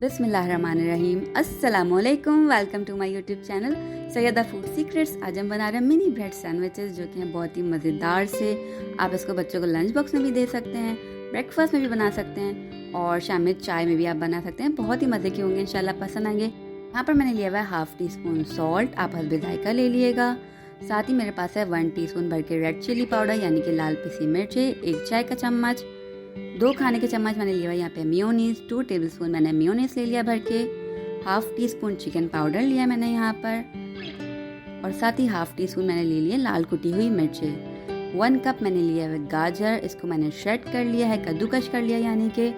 बिस्मिल्लाहिर्रहमानिर्रहीम। अस्सलामुअलैकुम। Welcome to my YouTube channel Syeda food secrets. आज हम बना रहे हैं मिनी ब्रेड सैंडविचेस जो कि हैं बहुत ही मज़ेदार से। आप इसको बच्चों को लंच बॉक्स में भी दे सकते हैं, ब्रेकफास्ट में भी बना सकते हैं और शाम में चाय में भी आप बना सकते हैं। बहुत ही मज़े के होंगे, इंशाल्लाह पसंद आएंगे। यहाँ पर मैंने लिया हुआ है हाफ़ टी स्पून सॉल्ट, आप हस्बे जायका ले लिएगा। साथ ही मेरे पास है 1 टीस्पून भर के रेड चिली पाउडर यानी कि लाल पिसी मिर्ची, 1 चाय का चम्मच, 2 खाने के चम्मच मैंने लिया हुआ यहाँ पे मेयोनीज, 2 टेबलस्पून मैंने मेयोनीज ले लिया भर के, half tea spoon chicken powder लिया मैंने यहाँ पर और साथ ही हाफ़ टी स्पून मैंने ले लिया लाल कुटी हुई मिर्चें। 1 कप मैंने लिया है गाजर, इसको मैंने श्रेड कर लिया है, कद्दूकश कर लिया यानी कि,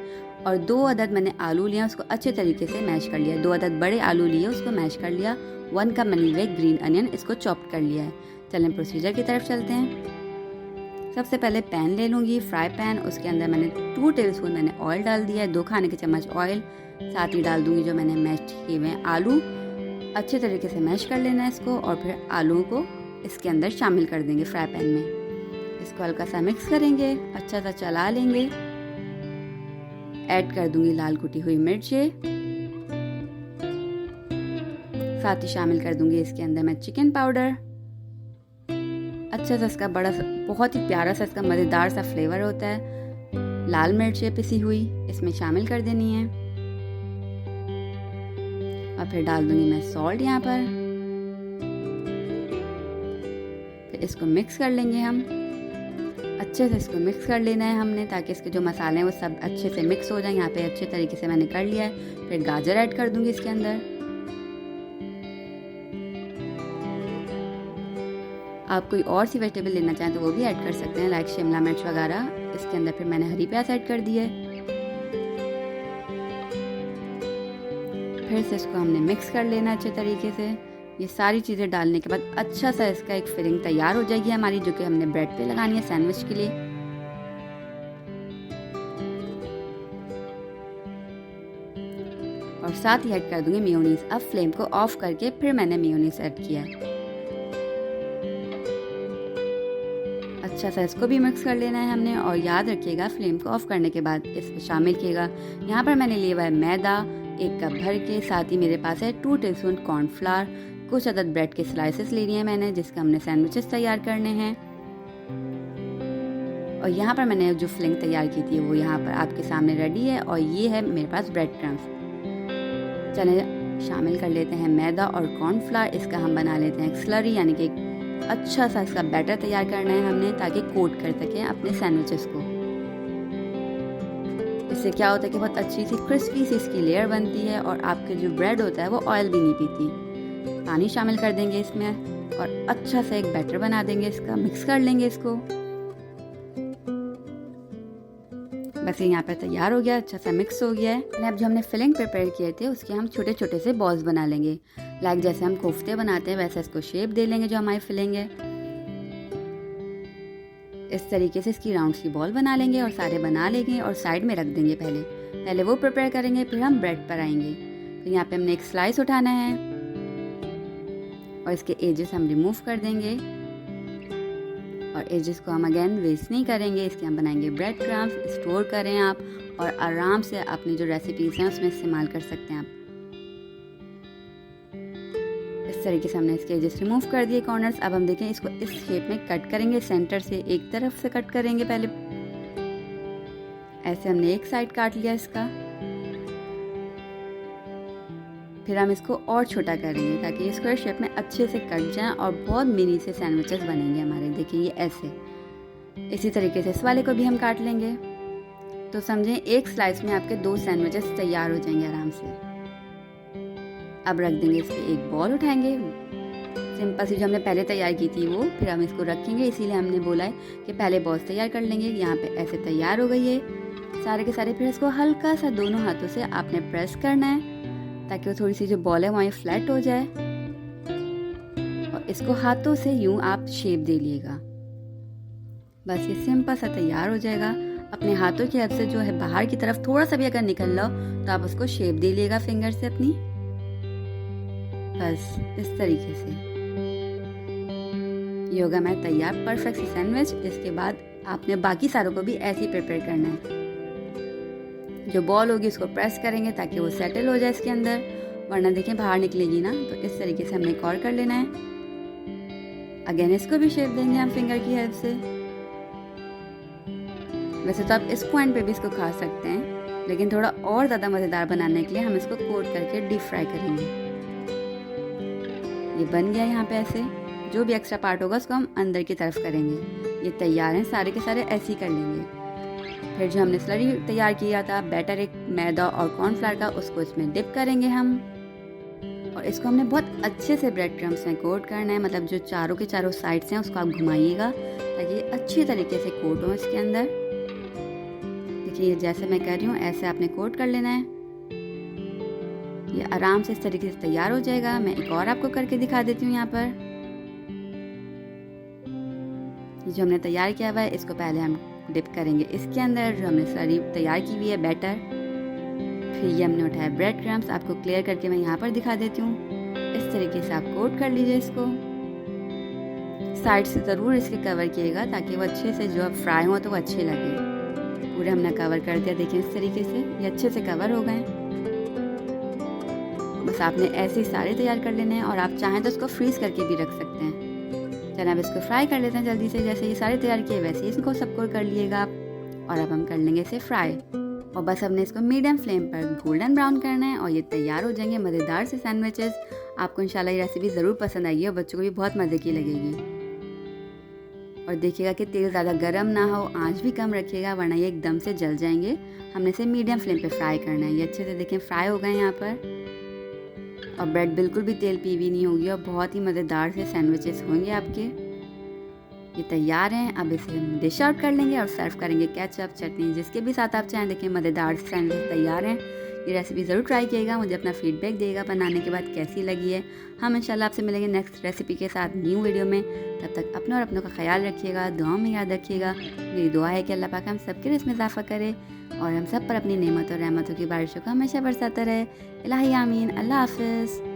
और 2 अदद मैंने आलू लिया, उसको अच्छे तरीके से मैश कर लिया। 2 अदद बड़े आलू लिए, उसको मैश कर लिया। 1 कप मैंने लिया ग्रीन अनियन, इसको चॉप कर लिया है। चलें प्रोसीजर की तरफ चलते हैं। सबसे पहले पैन ले लूँगी, फ्राई पैन, उसके अंदर मैंने 2 टेबलस्पून मैंने ऑयल डाल दिया है, 2 खाने के चम्मच ऑयल। साथ ही डाल दूँगी जो मैंने मैश किए हुए आलू, अच्छे तरीके से मैश कर लेना है इसको और फिर आलूओं को इसके अंदर शामिल कर देंगे फ्राई पैन में। इसको हल्का सा मिक्स करेंगे, अच्छा सा चला लेंगे। ऐड कर दूँगी लाल कुटी हुई मिर्चें, साथ ही शामिल कर दूँगी इसके अंदर मैं चिकन पाउडर। अच्छा सा इसका बहुत ही प्यारा सा इसका मज़ेदार सा फ्लेवर होता है। लाल मिर्चें पिसी हुई इसमें शामिल कर देनी है और फिर डाल दूंगी मैं सॉल्ट यहाँ पर। फिर इसको मिक्स कर लेंगे हम, अच्छे से इसको मिक्स कर लेना है हमने ताकि इसके जो मसाले हैं वो सब अच्छे से मिक्स हो जाए। यहाँ पे अच्छे तरीके से मैंने कर लिया है। फिर गाजर ऐड कर दूंगी इसके अंदर। आप कोई और सी वेजिटेबल लेना चाहें तो वो भी ऐड कर सकते हैं, लाइक शिमला मिर्च वगैरह। इसके अंदर फिर मैंने हरी प्याज ऐड कर दी है। फिर से इसको हमने मिक्स कर लेना अच्छे तरीके से। ये सारी चीज़ें डालने के बाद अच्छा सा इसका एक फिलिंग तैयार हो जाएगी हमारी, जो कि हमने ब्रेड पे लगानी है सैंडविच के लिए। और साथ ही ऐड कर दूंगी मेयोनीज। अब फ्लेम को ऑफ करके फिर मैंने मेयोनीज ऐड किया है। अच्छा सा इसको भी मिक्स कर लेना है हमने और याद रखिएगा फ्लेम को ऑफ करने के बाद इसमें शामिल किएगा। यहाँ पर मैंने लिया हुआ है मैदा 1 कप भर के, साथ ही मेरे पास है 2 टीस्पून कॉर्नफ्लावर, कुछ अदद ब्रेड के स्लाइसेस ले लिए हैं मैंने जिसके हमने सैंडविचेस तैयार करने हैं। और यहाँ पर मैंने जो फिलिंग तैयार की थी वो यहाँ पर आपके सामने रेडी है और ये है मेरे पास ब्रेड क्रम्स। चलें शामिल कर लेते हैं मैदा और कॉर्नफ्लावर। इसका हम बना लेते हैं एक स्लरी यानी कि अच्छा सा इसका बैटर तैयार करना है हमने ताकि कोट कर सकें अपने सैंडविचेस को। इससे क्या होता है कि बहुत अच्छी सी क्रिस्पी सी इसकी लेयर बनती है और आपके जो ब्रेड होता है वो ऑयल भी नहीं पीती। पानी शामिल कर देंगे इसमें और अच्छा सा एक बैटर बना देंगे इसका, मिक्स कर लेंगे इसको। बस ये यहाँ पर तैयार हो गया, अच्छा सा मिक्स हो गया है। अब जो हमने फिलिंग प्रिपेयर किए थे उसके हम छोटे छोटे से बॉल्स बना लेंगे, लाइक जैसे हम कोफ्ते बनाते हैं वैसे इसको शेप दे लेंगे जो हमारी फिलिंग है। इस तरीके से इसकी राउंड की बॉल बना लेंगे और सारे बना लेंगे और साइड में रख देंगे। पहले वो प्रिपेयर करेंगे, फिर हम ब्रेड पर आएंगे। तो यहाँ पे हमने एक स्लाइस उठाना है और इसके एजेस हम रिमूव कर देंगे और एजेस को हम अगेन वेस्ट नहीं करेंगे। इसके हम बनाएंगे ब्रेड क्रम्स। स्टोर करें आप और आराम से अपनी जो रेसिपीज हैं उसमें इस्तेमाल कर सकते हैं आप। इस तरीके से हमने इसके एजेस रिमूव कर दिए कॉर्नर्स। अब हम देखें इसको इस शेप में कट करेंगे, सेंटर से एक तरफ से कट करेंगे। पहले ऐसे हमने एक साइड काट लिया इसका, फिर हम इसको और छोटा करेंगे ताकि स्क्वायर शेप में अच्छे से कट जाए और बहुत मिनी से सैंडविचेस बनेंगे हमारे। देखिए ये ऐसे। इसी तरीके से इस वाले को भी हम काट लेंगे। तो समझें एक स्लाइस में आपके 2 सैंडविचेस तैयार हो जाएंगे आराम से। अब रख देंगे इस पे एक बॉल उठाएंगे, सिंपल सी जो हमने पहले तैयार की थी वो, फिर हम इसको रखेंगे। इसीलिए हमने बोला है कि पहले बॉल्स तैयार कर लेंगे। यहाँ पे ऐसे तैयार हो गई है सारे के सारे। फिर इसको हल्का सा दोनों हाथों से आपने प्रेस करना है ताकि वो थोड़ी सी जो बॉल है वहीं फ्लैट हो जाए और इसको हाथों से यूं आप शेप दे लिएगा। बस ये सिंपल सा तैयार हो जाएगा। अपने हाथों की हेल्प से जो है बाहर की तरफ थोड़ा सा भी अगर निकल लो तो आप उसको शेप दे लिएगा फिंगर से अपनी। बस इस तरीके से ये होगा मैं तैयार परफेक्ट सैंडविच। इसके बाद आपने बाकी सारों को भी ऐसे ही प्रिपेयर करना है। जो बॉल होगी उसको प्रेस करेंगे ताकि वो सेटल हो जाए इसके अंदर, वरना देखें बाहर निकलेगी ना। तो इस तरीके से हमने एक और कर लेना है। अगेन इसको भी शेप देंगे हम फिंगर की हेल्प से। वैसे तो आप इस पॉइंट पे भी इसको खा सकते हैं, लेकिन थोड़ा और ज़्यादा मज़ेदार बनाने के लिए हम इसको कोट करके डीप फ्राई करेंगे। ये बन गया यहाँ पे ऐसे। जो भी एक्स्ट्रा पार्ट होगा उसको हम अंदर की तरफ करेंगे। ये तैयार हैं, सारे के सारे ऐसे ही कर लेंगे। फिर जो हमने स्लरी तैयार किया था बैटर एक मैदा और कॉर्नफ्लावर का, उसको इसमें डिप करेंगे हम। और इसको हमने बहुत अच्छे से ब्रेड क्रम्स में कोट करना है, मतलब जो चारों के चारों साइड्स हैं उसको आप घुमाइएगा ताकि ये अच्छी तरीके से कोट हो इसके अंदर। देखिए जैसे मैं कर रही हूँ ऐसे आपने कोट कर लेना है। ये आराम से इस तरीके से तैयार हो जाएगा। मैं एक और आपको करके दिखा देती हूँ यहाँ पर। ये जो हमने तैयार किया हुआ है इसको पहले हम डिप करेंगे इसके अंदर जो हमने स्लरी तैयार की हुई है बैटर। फिर ये हमने उठाया ब्रेड क्रम्स, आपको क्लियर करके मैं यहाँ पर दिखा देती हूँ। इस तरीके से आप कोट कर लीजिए इसको। साइड से ज़रूर इसके कवर किएगा ताकि वो अच्छे से जो अब फ्राई हो तो वो अच्छे लगे। पूरे हमने कवर कर दिया, देखिए इस तरीके से ये अच्छे से कवर हो गए। बस आपने ऐसे ही सारे तैयार कर लेने हैं और आप चाहें तो इसको फ्रीज करके भी रख सकते हैं। चलिए अब इसको फ्राई कर लेते हैं जल्दी से। जैसे ये सारे तैयार किए वैसे ही इसको सबको कर लिएगा आप। और अब हम कर लेंगे इसे फ्राई। और बस हमने इसको मीडियम फ्लेम पर गोल्डन ब्राउन करना है और ये तैयार हो जाएंगे मज़ेदार से सैंडविचेस। आपको इंशाल्लाह ये रेसिपी ज़रूर पसंद आएगी और बच्चों को भी बहुत मज़े की लगेगी। और देखिएगा कि तेल ज़्यादा गर्म ना हो, आंच भी कम रखिएगा वरना ये एकदम से जल जाएंगे। हमने इसे मीडियम फ्लेम पे फ्राई करना है। ये अच्छे से देखें फ्राई हो गए यहाँ पर। और ब्रेड बिल्कुल भी तेल पीवी नहीं होगी और बहुत ही मज़ेदार से सैंडविचेस होंगे आपके। ये तैयार हैं। अब इसे हम डिश आउट कर लेंगे और सर्व करेंगे केचप चटनी जिसके भी साथ आप चाहें। देखिए मज़ेदार से सैंडविच तैयार हैं। ये रेसिपी ज़रूर ट्राई कीजिएगा, मुझे अपना फीडबैक देगा बनाने के बाद कैसी लगी है। हम इंशाल्लाह आपसे मिलेंगे नेक्स्ट रेसिपी के साथ न्यू वीडियो में। तब तक अपने और अपनों का ख्याल रखिएगा, दुआ में याद रखिएगा। मेरी दुआ है कि अल्लाह पाक हम सबके रिज़्क़ में इजाफ़ा करे और हम सब पर अपनी नेमत और रहमतों की बारिशों को हमेशा बरसाता रहे। इलाही आमीन। अल्लाह हाफ़िज़।